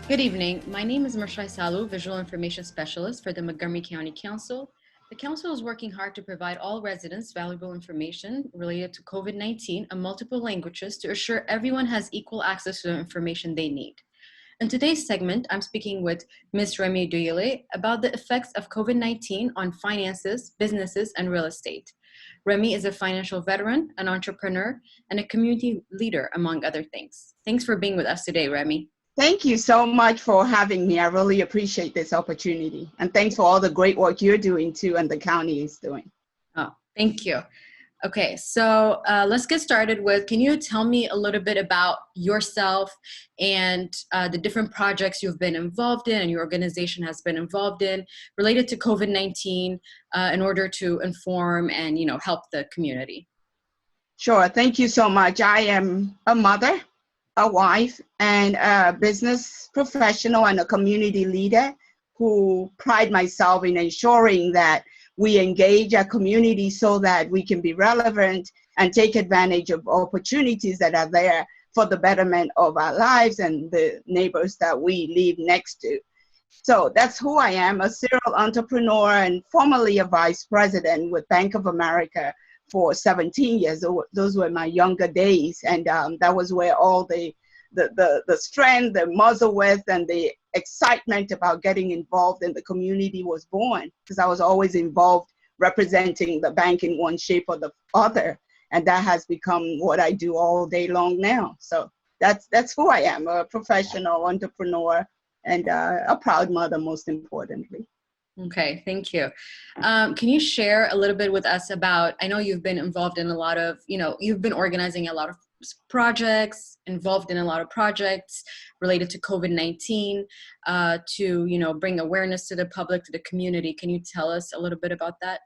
Good evening. My name is Marshai Salu, Visual Information Specialist for the Montgomery County Council. The Council is working hard to provide all residents valuable information related to COVID-19 in multiple languages to assure everyone has equal access to the information they need. In today's segment, I'm speaking with Ms. Remi Duyile about the effects of COVID-19 on finances, businesses, and real estate. Remi is a financial veteran, an entrepreneur, and a community leader, among other things. Thanks for being with us today, Remi. Thank you so much for having me. I really appreciate this opportunity. And thanks for all the great work you're doing too, and the county is doing. Oh, thank you. Okay, so let's get started with, can you tell me a little bit about yourself and the different projects you've been involved in and your organization has been involved in related to COVID-19 in order to inform and, help the community? Sure, thank you so much. I am a mother, a wife, and a business professional and a community leader who pride myself in ensuring that we engage our community so that we can be relevant and take advantage of opportunities that are there for the betterment of our lives and the neighbors that we live next to. So that's who I am, a serial entrepreneur and formerly a vice president with Bank of America for 17 years. Those were my younger days. And that was where all the strength, the muzzle with, and the excitement about getting involved in the community was born, because I was always involved representing the bank in one shape or the other. And that has become what I do all day long now. So that's who I am, a professional entrepreneur and a proud mother, most importantly. Okay, thank you. Can you share a little bit with us about, I know you've been involved in a lot of, you've been organizing a lot of projects, involved in a lot of projects related to COVID-19 to, bring awareness to the public, to the community. Can you tell us a little bit about that?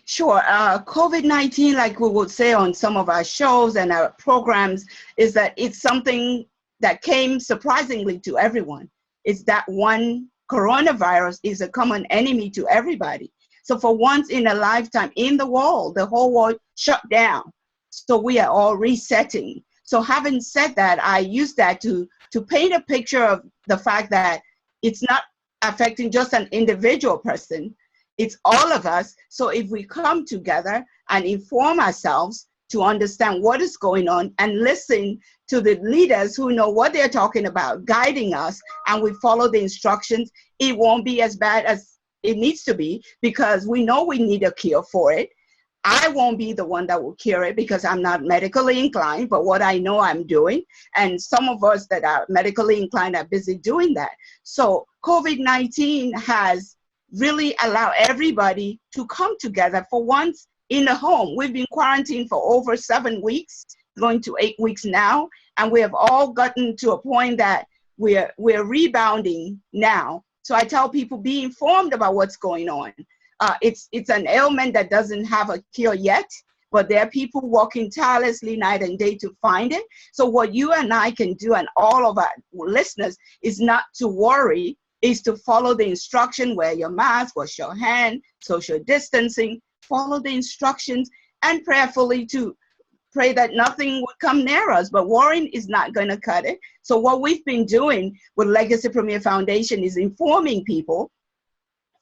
Sure. COVID-19, like we would say on some of our shows and our programs, is that it's something that came surprisingly to everyone. It's that one coronavirus is a common enemy to everybody. So for once in a lifetime in the world, the whole world shut down. So we are all resetting. So having said that, I use that to paint a picture of the fact that it's not affecting just an individual person. It's all of us. So if we come together and inform ourselves to understand what is going on and listen to the leaders who know what they're talking about, guiding us, and we follow the instructions, it won't be as bad as it needs to be, because we know we need a cure for it. I won't be the one that will cure it because I'm not medically inclined, but what I know I'm doing. And some of us that are medically inclined are busy doing that. So COVID-19 has really allowed everybody to come together for once in a home. We've been quarantined for over 7 weeks, going to 8 weeks now, and we have all gotten to a point that we're rebounding now. So I tell people, be informed about what's going on. It's an ailment that doesn't have a cure yet, but there are people working tirelessly night and day to find it. So what you and I can do, and all of our listeners, is not to worry, is to follow the instruction, wear your mask, wash your hand, social distancing, follow the instructions, and prayerfully to pray that nothing would come near us. But worrying is not going to cut it. So what we've been doing with Legacy Premier Foundation is informing people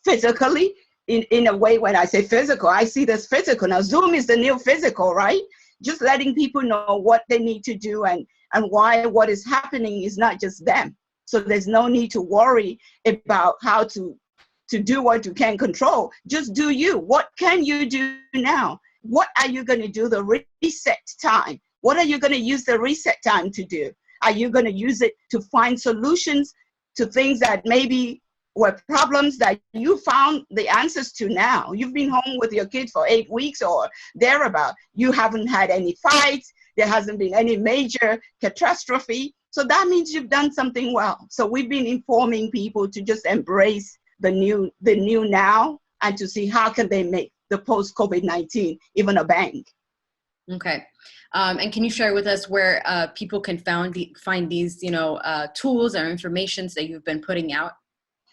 physically. In a way, when I say physical, I see this physical. Now, Zoom is the new physical, right? Just letting people know what they need to do and why what is happening is not just them. So there's no need to worry about how to do what you can control. Just do you. What can you do now? What are you going to do the reset time? What are you going to use the reset time to do? Are you going to use it to find solutions to things that maybe were problems that you found the answers to now? You've been home with your kids for 8 weeks or thereabout. You haven't had any fights. There hasn't been any major catastrophe. So that means you've done something well. So we've been informing people to just embrace the new now and to see how can they make the post-COVID-19 even a bang. Okay. And can you share with us where people can find these, tools or informations that you've been putting out?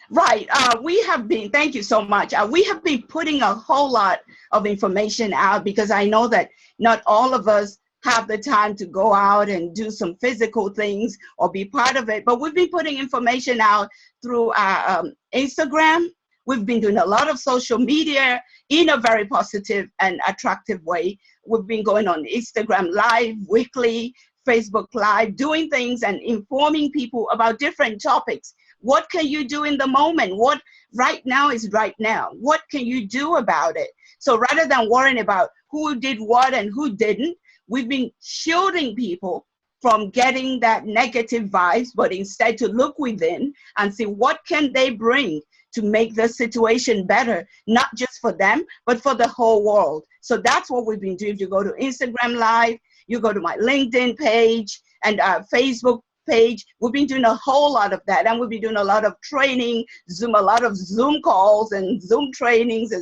Right. We have been, thank you so much. We have been putting a whole lot of information out because I know that not all of us have the time to go out and do some physical things or be part of it. But we've been putting information out through our Instagram. We've been doing a lot of social media in a very positive and attractive way. We've been going on Instagram Live weekly, Facebook Live, doing things and informing people about different topics. What can you do in the moment? What right now is right now. What can you do about it? So rather than worrying about who did what and who didn't, we've been shielding people from getting that negative vibes, but instead to look within and see what can they bring to make the situation better, not just for them, but for the whole world. So that's what we've been doing. If you go to Instagram Live, you go to my LinkedIn page and Facebook page, we've been doing a whole lot of that. And we've been doing a lot of training, Zoom, a lot of Zoom calls and Zoom trainings.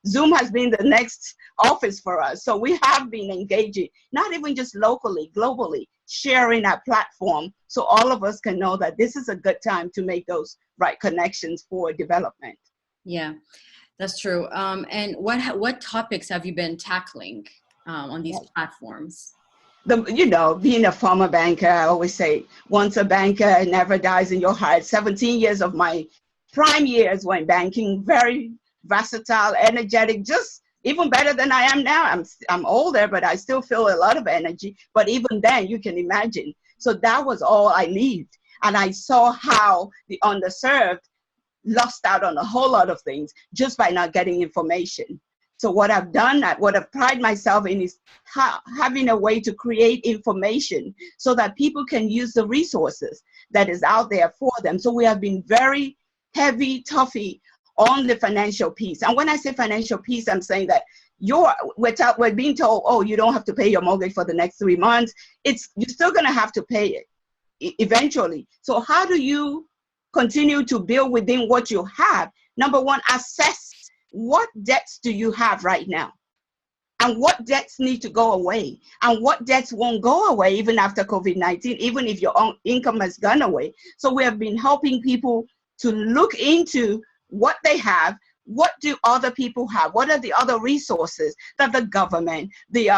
Zoom has been the next office for us. So we have been engaging, not even just locally, globally, sharing our platform so all of us can know that this is a good time to make those right connections for development. Yeah, that's true. And what topics have you been tackling on these platforms? Being a former banker, I always say, once a banker, never dies in your heart. 17 years of my prime years were in banking, very versatile, energetic, just even better than I am now. I'm older, but I still feel a lot of energy. But even then, you can imagine. So that was all I lived. And I saw how the underserved lost out on a whole lot of things just by not getting information. So what I've done, what I've prided myself in is having a way to create information so that people can use the resources that is out there for them. So we have been very heavy, toughy on the financial piece. And when I say financial piece, I'm saying that we're being told, oh, you don't have to pay your mortgage for the next 3 months. You're still going to have to pay it eventually. So how do you continue to build within what you have? Number one, assess what debts do you have right now? And what debts need to go away? And what debts won't go away even after COVID-19, even if your own income has gone away? So we have been helping people to look into what they have. What do other people have? What are the other resources that the government, the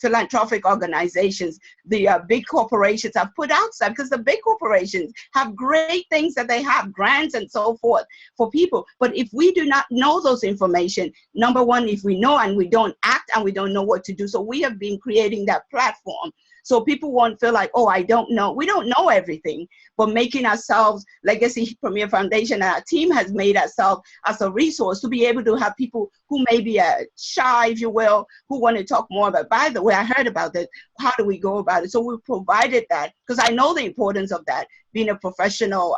philanthropic organizations, the big corporations have put outside? Because the big corporations have great things that they have, grants and so forth for people. But if we do not know those information, number one, if we know and we don't act and we don't know what to do. So we have been creating that platform so people won't feel like, oh, I don't know. We don't know everything, but making ourselves, Legacy Premier Foundation, and our team has made ourselves as a resource to be able to have people who may be shy, if you will, who want to talk more about, by the way, I heard about this, how do we go about it? So we provided that, because I know the importance of that, being a professional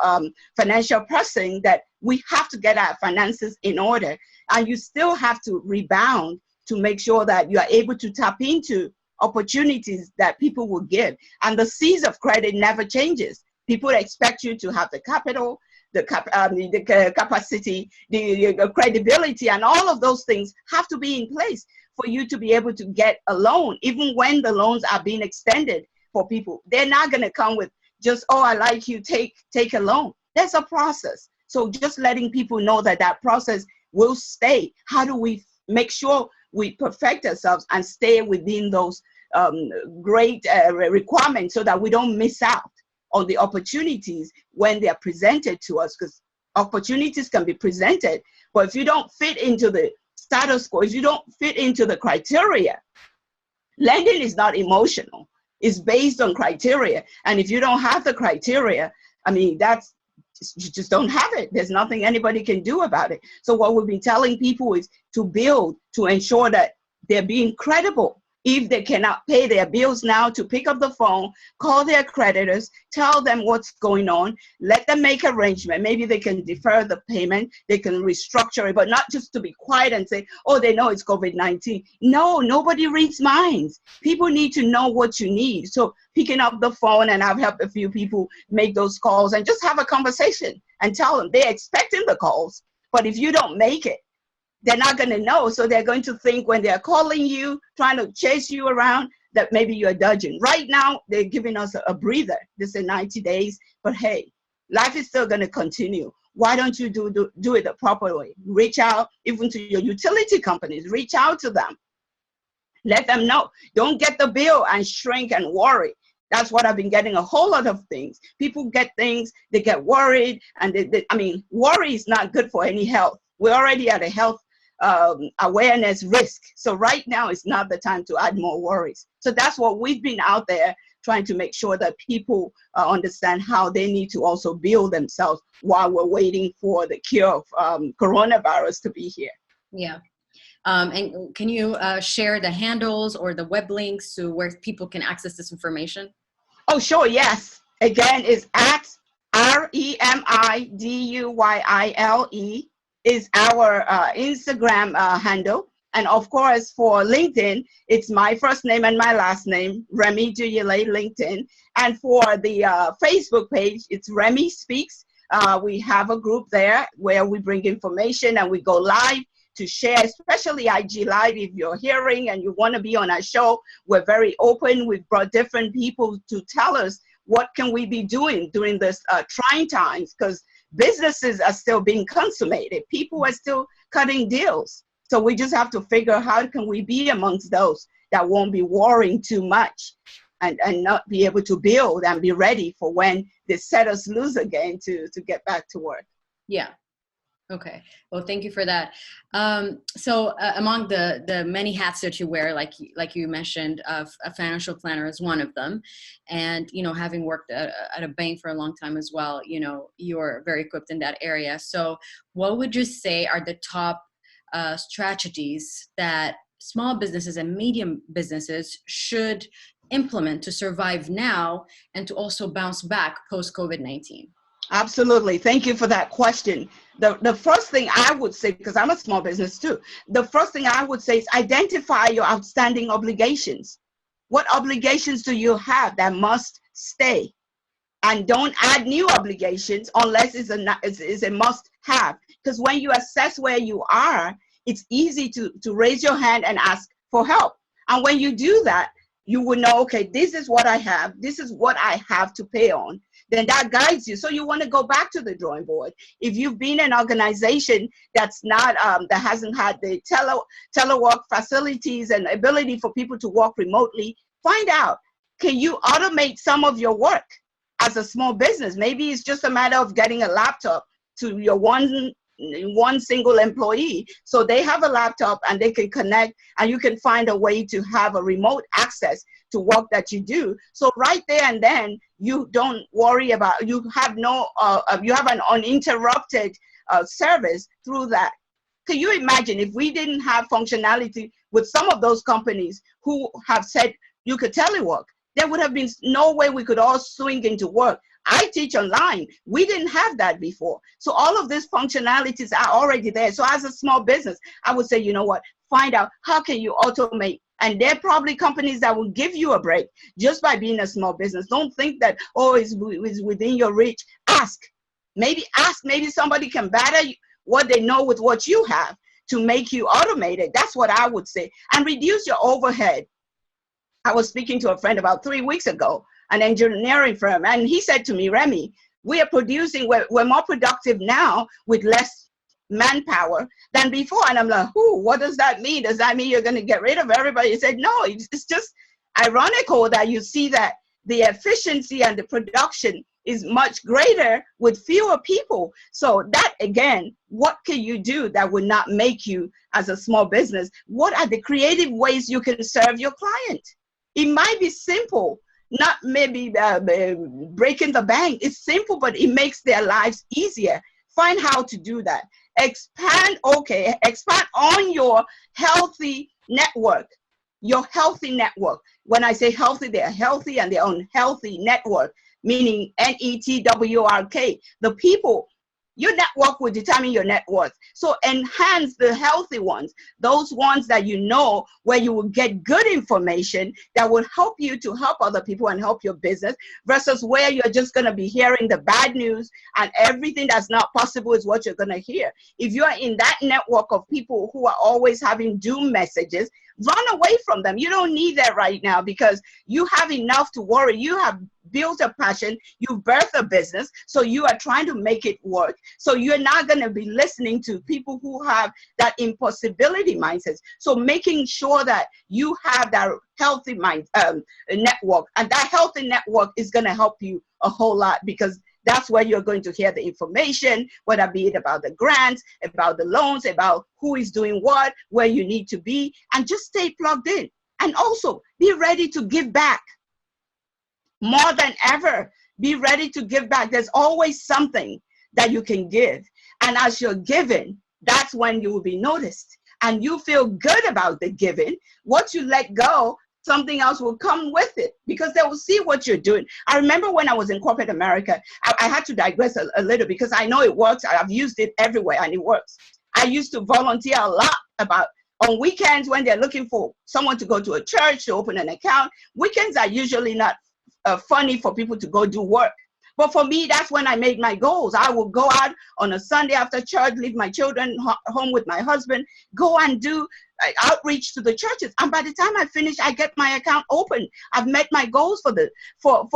financial person, that we have to get our finances in order. And you still have to rebound to make sure that you are able to tap into opportunities that people will give. And the C's of credit never changes. People expect you to have the capital, the capacity, the credibility, and all of those things have to be in place for you to be able to get a loan, even when the loans are being extended for people. They're not going to come with just, oh, I like you, take a loan. There's a process. So just letting people know that that process will stay. How do we make sure we perfect ourselves and stay within those great requirements so that we don't miss out on the opportunities when they are presented to us? Because opportunities can be presented, but if you don't fit into the status quo, if you don't fit into the criteria, lending is not emotional. It's based on criteria. And if you don't have the criteria, I mean, you just don't have it. There's nothing anybody can do about it. So what we've been telling people is to build, to ensure that they're being credible. If they cannot pay their bills now, to pick up the phone, call their creditors, tell them what's going on, let them make arrangement. Maybe they can defer the payment, they can restructure it, but not just to be quiet and say, oh, they know it's COVID-19. No, nobody reads minds. People need to know what you need. So picking up the phone, and I've helped a few people make those calls and just have a conversation and tell them they're expecting the calls. But if you don't make it, they're not going to know. So they're going to think when they're calling you, trying to chase you around, that maybe you're dodging. Right now, they're giving us a breather. This is 90 days. But hey, life is still going to continue. Why don't you do it the proper way? Reach out even to your utility companies. Reach out to them. Let them know. Don't get the bill and shrink and worry. That's what I've been getting, a whole lot of things. People get things, they get worried, and worry is not good for any health. We're already at a health awareness risk. So right now is not the time to add more worries. So that's what we've been out there trying to make sure that people understand how they need to also build themselves while we're waiting for the cure of coronavirus to be here. Yeah. And can you share the handles or the web links to where people can access this information? Oh, sure, yes. Again, it's at REMIDUYILE is our Instagram handle. And of course, for LinkedIn, it's my first name and my last name, Remi Duyile LinkedIn. And for the Facebook page, it's Remi Speaks. We have a group there where we bring information and we go live to share, especially IG Live. If you're hearing and you want to be on our show, we're very open. We've brought different people to tell us what can we be doing during this trying times, because businesses are still being consummated. People are still cutting deals. So we just have to figure out how can we be amongst those that won't be worrying too much and not be able to build and be ready for when they set us loose again to get back to work. Yeah. Okay. Well, thank you for that. So among the many hats that you wear, like you mentioned, a financial planner is one of them. And, having worked at a bank for a long time as well, you're very equipped in that area. So what would you say are the top strategies that small businesses and medium businesses should implement to survive now and to also bounce back post COVID-19? Absolutely. Thank you for that question. The first thing I would say, because I'm a small business too, the first thing I would say is identify your outstanding obligations. What obligations do you have that must stay? And don't add new obligations unless it's a must have. Because when you assess where you are, it's easy to raise your hand and ask for help. And when you do that, you will know, okay, this is what I have. This is what I have to pay on. Then that guides you. So you want to go back to the drawing board. If you've been in an organization that's not, that hasn't had the telework facilities and ability for people to work remotely, find out, can you automate some of your work as a small business? Maybe it's just a matter of getting a laptop to your one single employee, so they have a laptop and they can connect, and you can find a way to have a remote access to work that you do. So right there and then, you don't worry about, you have an uninterrupted service through that. Can you imagine if we didn't have functionality with some of those companies who have said you could telework? There would have been no way we could all swing into work. I teach online. We didn't have that before. So all of these functionalities are already there. So as a small business, I would say, you know what, find out how can you automate. And there are probably companies that will give you a break just by being a small business. Don't think that, oh, it's within your reach. Ask. Maybe somebody can better what they know with what you have to make you automated. That's what I would say. And reduce your overhead. I was speaking to a friend about 3 weeks ago, an engineering firm, and he said to me, Remi, we're more productive now with less manpower than before. And I'm like, what does that mean? Does that mean you're going to get rid of everybody? He said, no, it's just ironical that you see that the efficiency and the production is much greater with fewer people. So that, again, what can you do that would not make you as a small business? What are the creative ways you can serve your client? It might be simple, not maybe breaking the bank. It's simple, but it makes their lives easier. Find how to do that. Expand on your healthy network. Your healthy network. When I say healthy, they're healthy and they're on healthy network, meaning network. The people, your network will determine your net worth. So enhance the healthy ones, those ones that you know where you will get good information that will help you to help other people and help your business, versus where you're just going to be hearing the bad news and everything that's not possible is what you're going to hear. If you're in that network of people who are always having doom messages, run away from them. You don't need that right now because you have enough to worry. You have built a passion, you've birthed a business, so you are trying to make it work. So you're not going to be listening to people who have that impossibility mindset. So making sure that you have that healthy network, and that healthy network is going to help you a whole lot, because that's where you're going to hear the information, whether be it about the grants, about the loans, about who is doing what, where you need to be, and just stay plugged in. And also be ready to give back more than ever. Be ready to give back. There's always something that you can give. And as you're giving, that's when you will be noticed. And you feel good about the giving. Once you let go, something else will come with it, because they will see what you're doing. I remember when I was in corporate America, I had to digress a little, because I know it works. I've used it everywhere and it works. I used to volunteer a lot on weekends when they're looking for someone to go to a church to open an account. Weekends are usually not funny for people to go do work. But for me, that's when I made my goals. I would go out on a Sunday after church, leave my children home with my husband, go and do outreach to the churches. And by the time I finish, I get my account open. I've met my goals for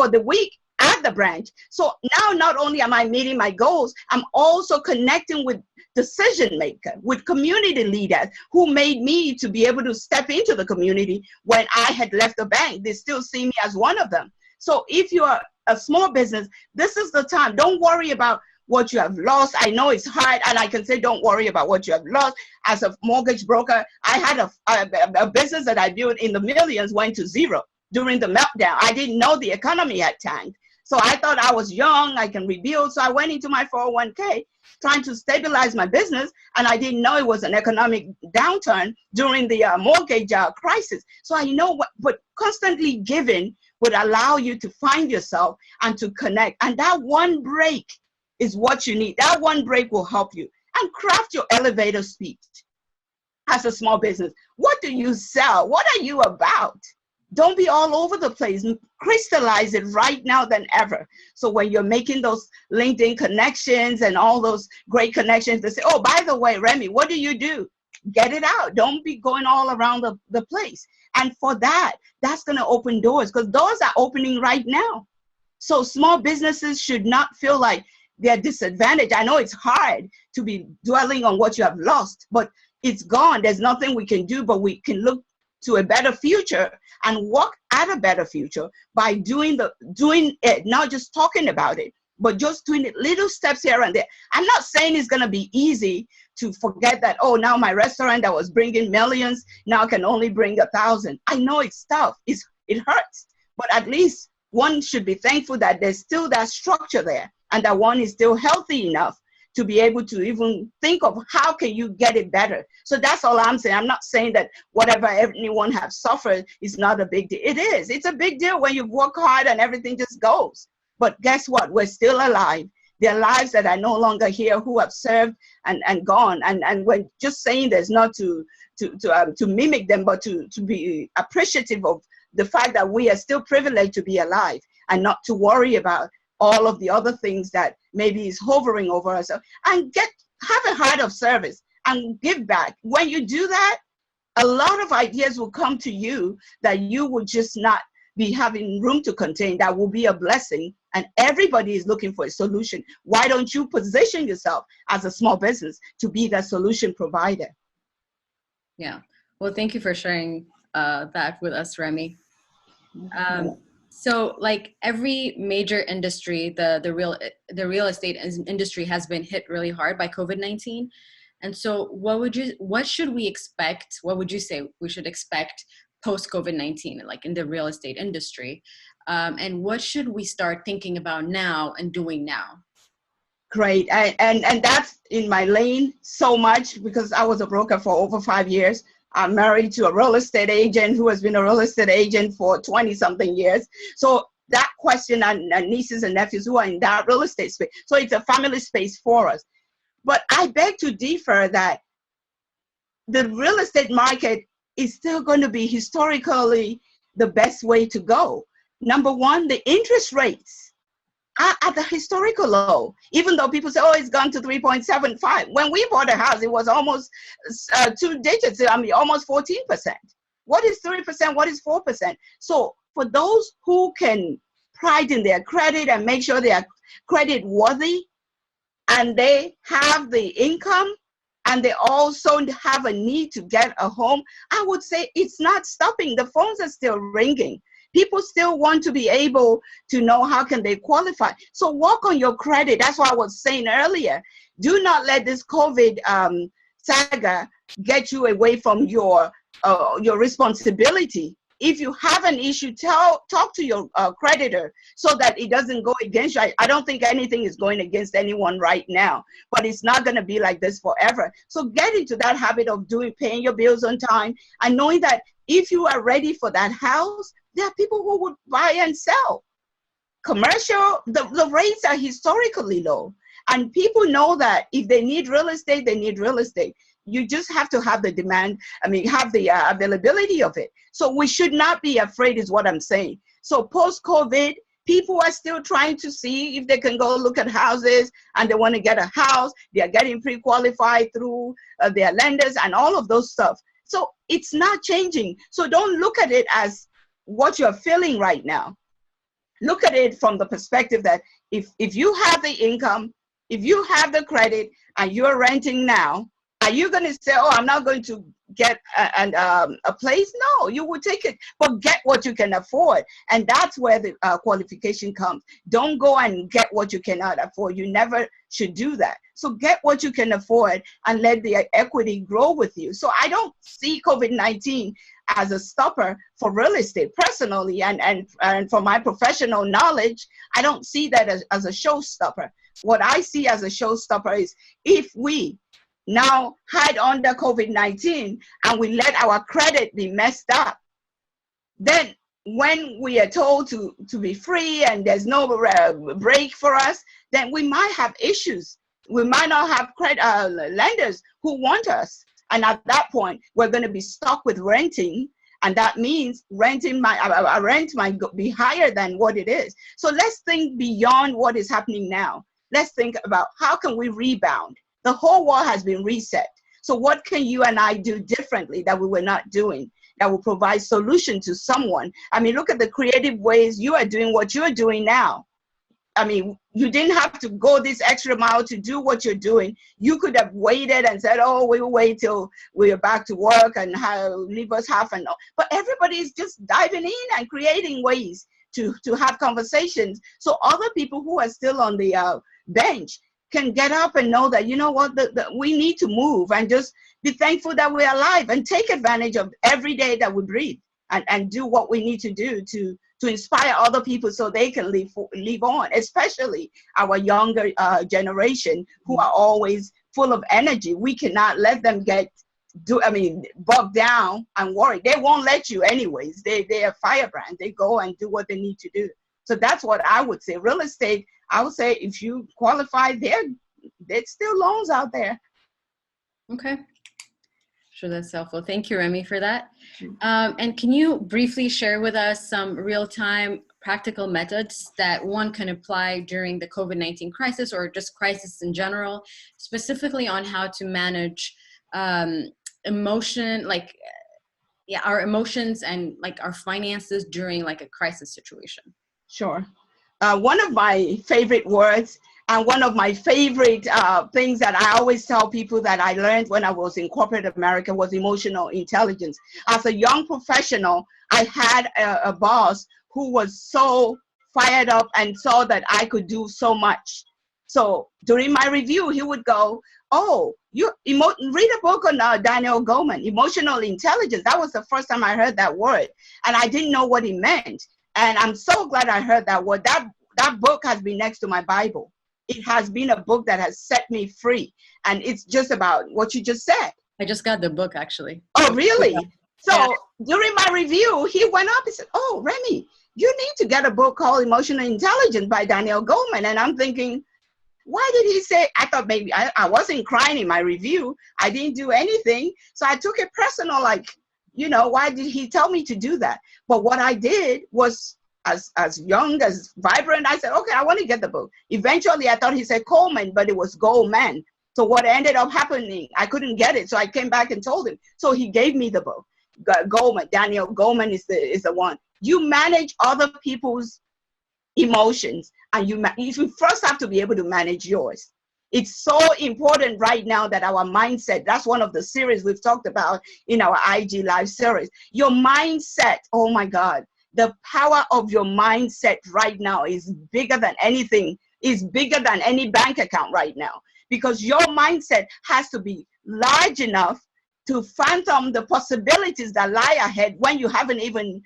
the week at the branch. So now not only am I meeting my goals, I'm also connecting with decision maker, with community leaders who made me to be able to step into the community when I had left the bank. They still see me as one of them. So if you are a small business, this is the time. Don't worry about what you have lost. I know it's hard, and I can say don't worry about what you have lost. As a mortgage broker, I had a business that I built in the millions went to zero during the meltdown. I didn't know the economy had tanked. So I thought I was young, I can rebuild. So I went into my 401k trying to stabilize my business, and I didn't know it was an economic downturn during the mortgage crisis. So I know but constantly giving would allow you to find yourself and to connect. And that one break is what you need. That one break will help you. And craft your elevator speech as a small business. What do you sell? What are you about? Don't be all over the place. Crystallize it right now than ever. So when you're making those LinkedIn connections and all those great connections, they say, oh, by the way, Remi, what do you do? Get it out. Don't be going all around the place. And for that, that's going to open doors, because doors are opening right now. So small businesses should not feel like they're disadvantaged. I know it's hard to be dwelling on what you have lost, but it's gone. There's nothing we can do, but we can look to a better future and work at a better future by doing it, not just talking about it, but just doing it, little steps here and there. I'm not saying it's going to be easy to forget that, oh, now my restaurant that was bringing millions now can only bring 1,000. I know it's tough. It hurts. But at least one should be thankful that there's still that structure there, and that one is still healthy enough to be able to even think of how can you get it better. So that's all I'm saying. I'm not saying that whatever anyone has suffered is not a big deal. It is. It's a big deal when you work hard and everything just goes. But guess what? We're still alive. There are lives that are no longer here who have served and gone. And we're just saying this not to mimic them, but to be appreciative of the fact that we are still privileged to be alive, and not to worry about all of the other things that maybe is hovering over us. And have a heart of service and give back. When you do that, a lot of ideas will come to you that you would just not be having room to contain. That will be a blessing, and everybody is looking for a solution. Why don't you position yourself as a small business to be that solution provider? Yeah. Well, thank you for sharing that with us, Remi. So like every major industry, the real estate industry has been hit really hard by COVID-19. And so what should we expect? What would you say we should expect post COVID-19, like in the real estate industry? And what should we start thinking about now and doing now? Great. And that's in my lane so much, because I was a broker for over 5 years. I'm married to a real estate agent who has been a real estate agent for 20 something years. So that question, and nieces and nephews who are in that real estate space. So it's a family space for us. But I beg to differ that the real estate market is still going to be historically the best way to go. Number one, the interest rates are at the historical low, even though people say, oh, it's gone to 3.75. When we bought a house, it was almost 2 digits, almost 14%. What is 3%? What is 4%? So for those who can pride in their credit and make sure they are credit worthy, and they have the income, and they also have a need to get a home, I would say it's not stopping. The phones are still ringing. People still want to be able to know how can they qualify. So work on your credit. That's what I was saying earlier. Do not let this COVID saga get you away from your responsibility. If you have an issue, talk to your creditor so that it doesn't go against you. I don't think anything is going against anyone right now, but it's not going to be like this forever. So get into that habit of paying your bills on time, and knowing that if you are ready for that house, there are people who would buy and sell. Commercial, the rates are historically low, and people know that if they need real estate, they need real estate. You just have to have the demand, have the availability of it. So we should not be afraid is what I'm saying. So post-COVID, people are still trying to see if they can go look at houses, and they want to get a house. They are getting pre-qualified through their lenders and all of those stuff. So it's not changing. So don't look at it as what you're feeling right now. Look at it from the perspective that if you have the income, if you have the credit, and you're renting now, are you going to say, oh, I'm not going to get a place? No, you will take it, but get what you can afford. And that's where the qualification comes. Don't go and get what you cannot afford. You never should do that. So get what you can afford and let the equity grow with you. So I don't see COVID-19 as a stopper for real estate personally, and for my professional knowledge, I don't see that as a showstopper. What I see as a showstopper is if we now hide under COVID-19 and we let our credit be messed up, then when we are told to be free and there's no break for us, then we might have issues. We might not have lenders who want us. And at that point, we're going to be stuck with renting. And that means rent might be higher than what it is. So let's think beyond what is happening now. Let's think about how can we rebound? The whole world has been reset. So what can you and I do differently that we were not doing, that will provide solution to someone? Look at the creative ways you are doing what you're doing now. You didn't have to go this extra mile to do what you're doing. You could have waited and said, oh, we will wait till we are back to work and leave us half an hour. But everybody is just diving in and creating ways to have conversations. So other people who are still on the bench can get up and know that, you know what, we need to move and just be thankful that we're alive and take advantage of every day that we breathe, and do what we need to do to inspire other people so they can live on, especially our younger generation who are always full of energy. We cannot let them bogged down and worried. They won't let you anyways. They are firebrand. They go and do what they need to do. So that's what I would say. Real estate, I would say if you qualify, there's still loans out there. Okay. Sure, that's helpful. Thank you, Remi, for that. And can you briefly share with us some real-time practical methods that one can apply during the COVID-19 crisis, or just crisis in general, specifically on how to manage emotion, our emotions and our finances during a crisis situation? Sure. One of my favorite words and one of my favorite things that I always tell people that I learned when I was in corporate America was emotional intelligence. As a young professional, I had a boss who was so fired up and saw that I could do so much. So during my review, he would go, oh, read a book on Daniel Goleman, emotional intelligence. That was the first time I heard that word. And I didn't know what it meant. And I'm so glad I heard that word. That book has been next to my Bible. It has been a book that has set me free. And it's just about what you just said. I just got the book, actually. Oh, really? Yeah. So during my review, he went up and said, oh, Remi, you need to get a book called Emotional Intelligence by Daniel Goleman. And I'm thinking, why did he say? I thought maybe I wasn't crying in my review. I didn't do anything. So I took it personal, why did he tell me to do that? But what I did was, as young, as vibrant, I said, okay, I want to get the book. Eventually, I thought he said Coleman, but it was Goleman. So what ended up happening, I couldn't get it. So I came back and told him. So he gave me the book. Goleman, Daniel Goleman is the one. You manage other people's emotions, and you first have to be able to manage yours. It's so important right now that our mindset, that's one of the series we've talked about in our IG Live series. Your mindset, oh my God, the power of your mindset right now is bigger than anything, is bigger than any bank account right now, because your mindset has to be large enough to fathom the possibilities that lie ahead when you haven't even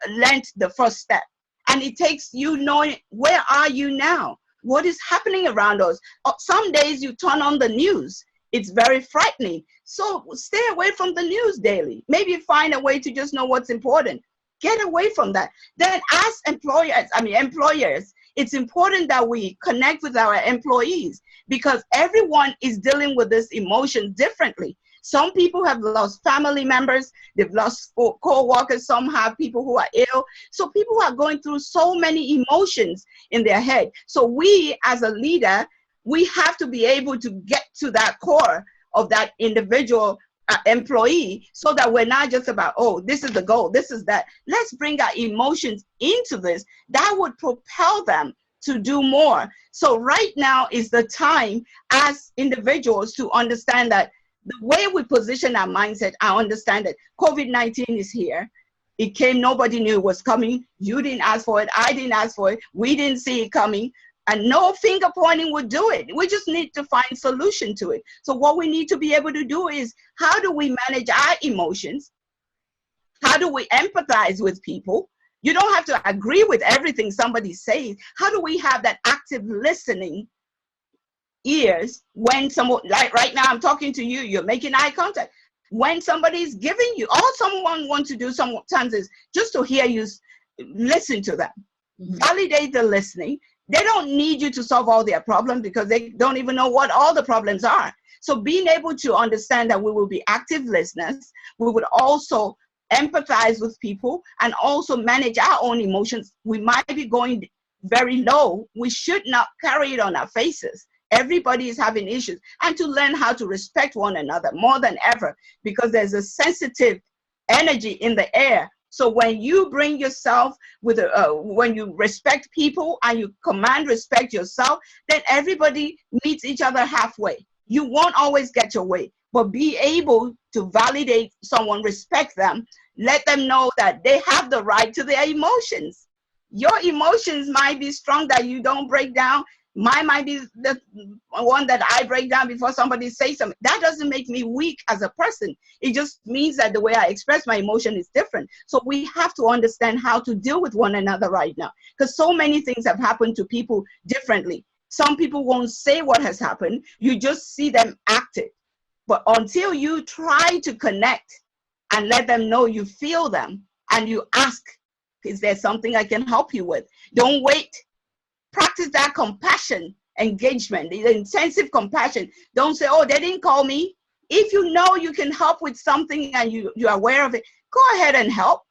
learned the first step. And it takes you knowing, where are you now? What is happening around us? Some days you turn on the news, it's very frightening. So stay away from the news daily. Maybe find a way to just know what's important. Get away from that. Then as employers, it's important that we connect with our employees, because everyone is dealing with this emotion differently. Some people have lost family members, they've lost co-workers, some have people who are ill. So people are going through so many emotions in their head. So we as a leader, we have to be able to get to that core of that individual employee, so that we're not just about, oh, this is the goal, this is that. Let's bring our emotions into this. That would propel them to do more. So right now is the time as individuals to understand that the way we position our mindset, I understand that COVID-19 is here. It came, nobody knew it was coming. You didn't ask for it, I didn't ask for it, we didn't see it coming, and no finger pointing would do it. We just need to find solution to it. So what we need to be able to do is, how do we manage our emotions? How do we empathize with people? You don't have to agree with everything somebody says. How do we have that active listening ears when someone, like right now I'm talking to you, you're making eye contact. When somebody's giving you, all someone wants to do sometimes is just to hear you, listen to them. Validate the listening. They don't need you to solve all their problems, because they don't even know what all the problems are. So being able to understand that we will be active listeners, we would also empathize with people and also manage our own emotions. We might be going very low. We should not carry it on our faces. Everybody is having issues, and to learn how to respect one another more than ever, because there's a sensitive energy in the air. So when you bring yourself with when you respect people and you command respect yourself, then everybody meets each other halfway. You won't always get your way, but be able to validate someone, respect them, let them know that they have the right to their emotions. Your emotions might be strong that you don't break down. Mine might be the one that I break down before somebody says something. That doesn't make me weak as a person. It just means that the way I express my emotion is different. So we have to understand how to deal with one another right now, because so many things have happened to people differently. Some people won't say what has happened. You just see them acting. But until you try to connect and let them know you feel them, and you ask, is there something I can help you with? Don't wait. Practice that compassion engagement, the intensive compassion. Don't say, oh, they didn't call me. If you know you can help with something and you're aware of it, go ahead and help.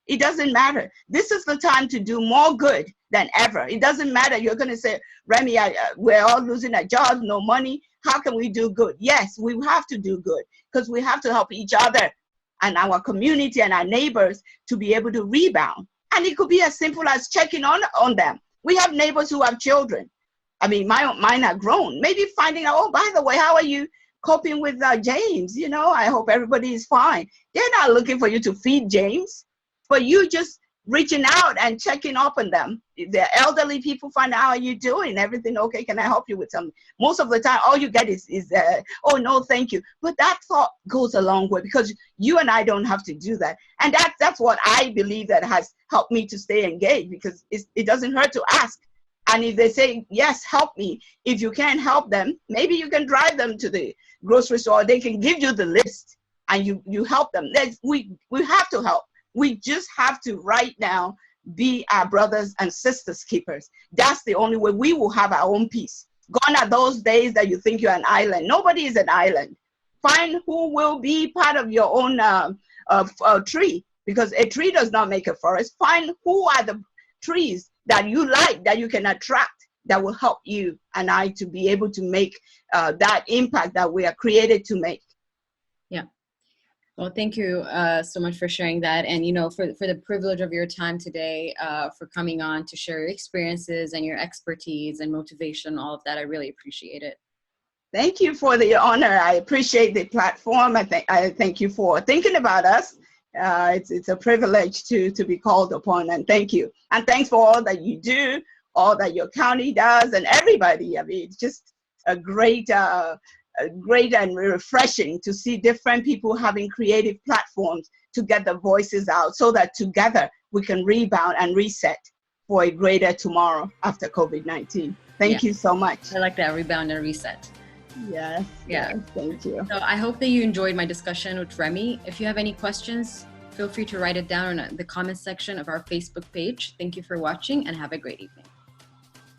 It doesn't matter. This is the time to do more good than ever. It doesn't matter. You're going to say, Remi, we're all losing our jobs, no money. How can we do good? Yes, we have to do good, because we have to help each other and our community and our neighbors to be able to rebound. And it could be as simple as checking on them. We have neighbors who have children. I mean, mine are grown. Maybe finding out, oh, by the way, how are you coping with James? You know, I hope everybody is fine. They're not looking for you to feed James, but you just reaching out and checking up on them. If they're elderly people, find out, how are you doing? Everything okay? Can I help you with something? Most of the time, all you get is oh, no, thank you. But that thought goes a long way, because you and I don't have to do that. And that's what I believe that has helped me to stay engaged, because it doesn't hurt to ask. And if they say, yes, help me, if you can't help them, maybe you can drive them to the grocery store. They can give you the list and you help them. We have to help. We just have to right now be our brothers and sisters keepers. That's the only way we will have our own peace. Gone are those days that you think you're an island. Nobody is an island. Find who will be part of your own tree, because a tree does not make a forest. Find who are the trees that you like, that you can attract, that will help you and I to be able to make that impact that we are created to make. Yeah. Well, thank you so much for sharing that, and for the privilege of your time today, for coming on to share your experiences and your expertise and motivation, all of that. I really appreciate it. Thank you for the honor. I appreciate the platform. I thank you for thinking about us. It's a privilege to be called upon, and thank you. And thanks for all that you do, all that your county does, and everybody. I mean, it's just a great and refreshing to see different people having creative platforms to get their voices out so that together we can rebound and reset for a greater tomorrow after COVID-19. Thank you so much. I like that, rebound and reset. Yes. Yeah. Yes, thank you. So I hope that you enjoyed my discussion with Remi. If you have any questions, feel free to write it down in the comments section of our Facebook page. Thank you for watching and have a great evening.